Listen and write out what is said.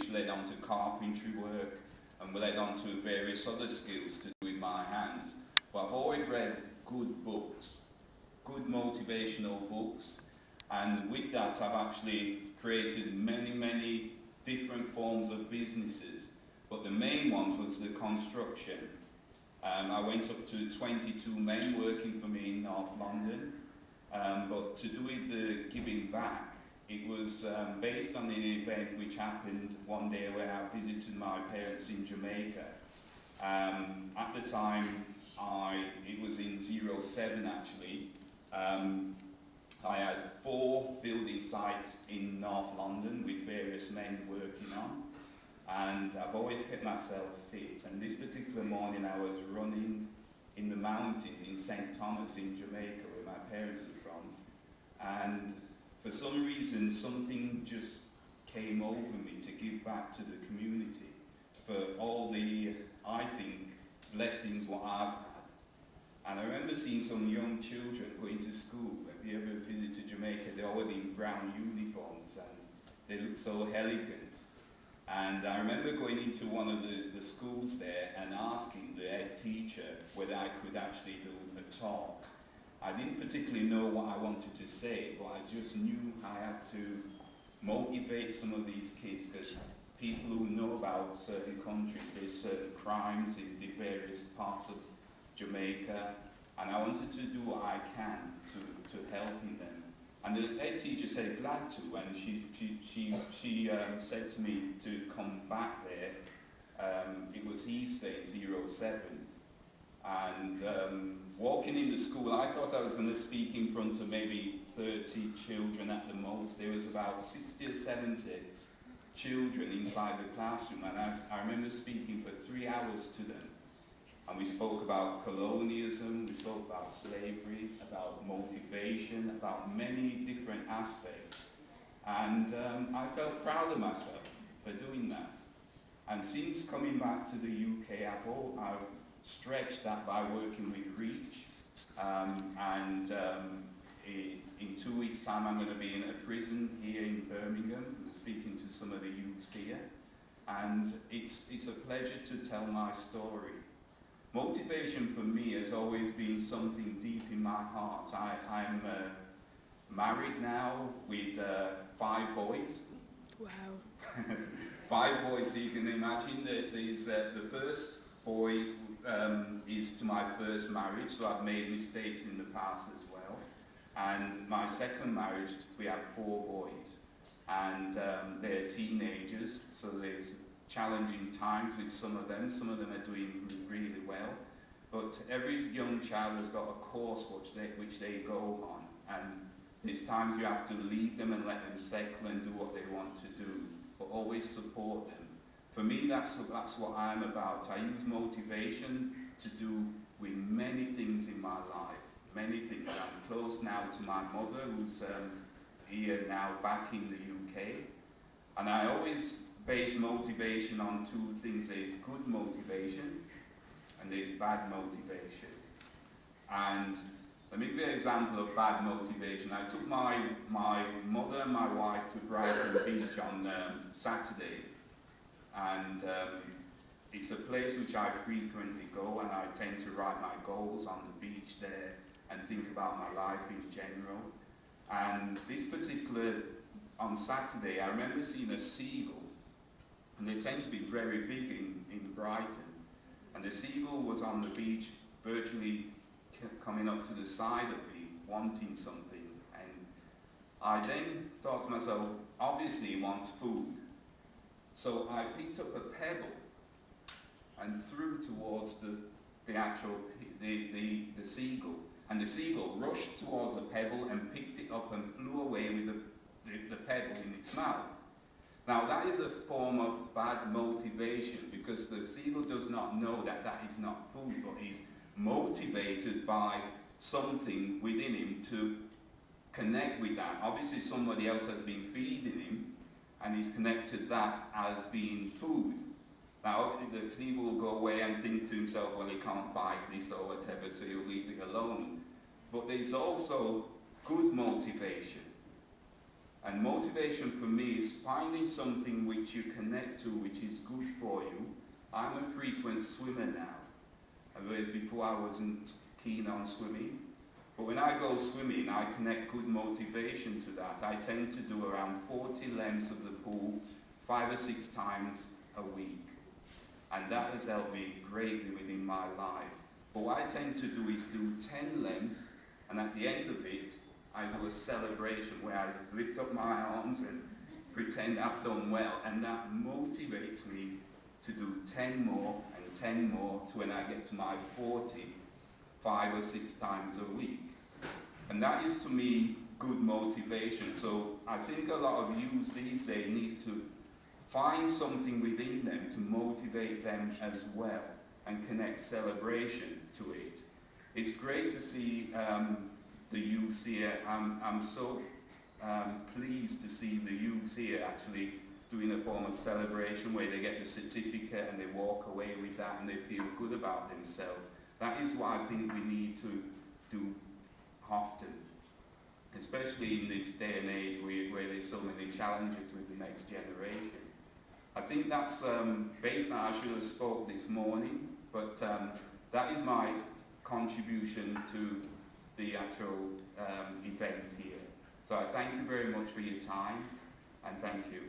which led on to carpentry work, and led on to various other skills to do with my hands. But I've always read good books, good motivational books, and with that I've actually created many different forms of businesses, but the main ones was the construction. I went up to 22 men working for me in North London, but to do with the giving back, it was based on an event which happened one day where I visited my parents in Jamaica. At the time, it was in 07 actually. I had 4 building sites in North London with various men working on, and I've always kept myself fit, and this particular morning I was running in the mountains in St. Thomas in Jamaica where my parents are from, and for some reason something just came over me to give back to the community for all the, I think, blessings what I've had. And I remember seeing some young children going to school. Have you ever visited Jamaica? They're all in brown uniforms and they look so elegant. And I remember going into one of the schools there and asking the head teacher whether I could actually do a talk. I didn't particularly know what I wanted to say, but I just knew I had to motivate some of these kids, because people who know about certain countries, there's certain crimes in the various parts of Jamaica, and I wanted to do what I can to helping them. And the head teacher said glad to, and she said to me to come back there. It was Easter in 07, and walking in the school, I thought I was going to speak in front of maybe 30 children at the most. There was about 60 or 70 children inside the classroom, and I remember speaking for 3 hours to them. And we spoke about colonialism, we spoke about slavery, about motivation, about many different aspects. And I felt proud of myself for doing that. And since coming back to the UK, I've stretched that by working with Reach. In 2 weeks' time, I'm going to be in a prison here in Birmingham, speaking to some of the youths here. And it's a pleasure to tell my story. Motivation for me has always been something deep in my heart. I'm married now with 5 boys. Wow. 5 boys, so you can imagine that the first boy is to my first marriage, so I've made mistakes in the past as well. And my second marriage, we have 4 boys. And they're teenagers, so there's challenging times with some of them. Some of them are doing really well, but every young child has got a course which they go on, and there's times you have to leave them and let them settle and do what they want to do, but always support them. For me, that's what I'm about. I use motivation to do with many things in my life, many things. I'm close now to my mother, who's here now back in the UK, and I always base motivation on 2 things. There's good motivation and there's bad motivation. And let me give you an example of bad motivation. I took my mother and my wife to Brighton Beach on Saturday, and it's a place which I frequently go, and I tend to write my goals on the beach there and think about my life in general. And this particular, on Saturday, I remember seeing a seagull. And they tend to be very big in Brighton. And the seagull was on the beach, virtually coming up to the side of me, wanting something. And I then thought to myself, obviously he wants food. So I picked up a pebble and threw towards the seagull. And the seagull rushed towards the pebble and picked it up and flew away with the pebble in its mouth. Now that is a form of bad motivation, because the seagull does not know that that is not food, but he's motivated by something within him to connect with that. Obviously somebody else has been feeding him, and he's connected that as being food. Now the seagull will go away and think to himself, well, he can't bite this or whatever, so he'll leave it alone. But there's also good motivation. And motivation for me is finding something which you connect to, which is good for you. I'm a frequent swimmer now, whereas before I wasn't keen on swimming. But when I go swimming, I connect good motivation to that. I tend to do around 40 lengths of the pool 5 or 6 times a week. And that has helped me greatly within my life. But what I tend to do is do 10 lengths, and at the end of it, I do a celebration where I lift up my arms and pretend I've done well, and that motivates me to do 10 more and 10 more to when I get to my 40, 5 or 6 times a week. And that is to me good motivation. So I think a lot of youths these days need to find something within them to motivate them as well and connect celebration to it. It's great to see the youths here. I'm so pleased to see the youths here actually doing a form of celebration where they get the certificate and they walk away with that and they feel good about themselves. That is what I think we need to do often, especially in this day and age where there's so many challenges with the next generation. I think that's based on, I should have spoke this morning, but that is my contribution to the actual event here. So I thank you very much for your time, and thank you.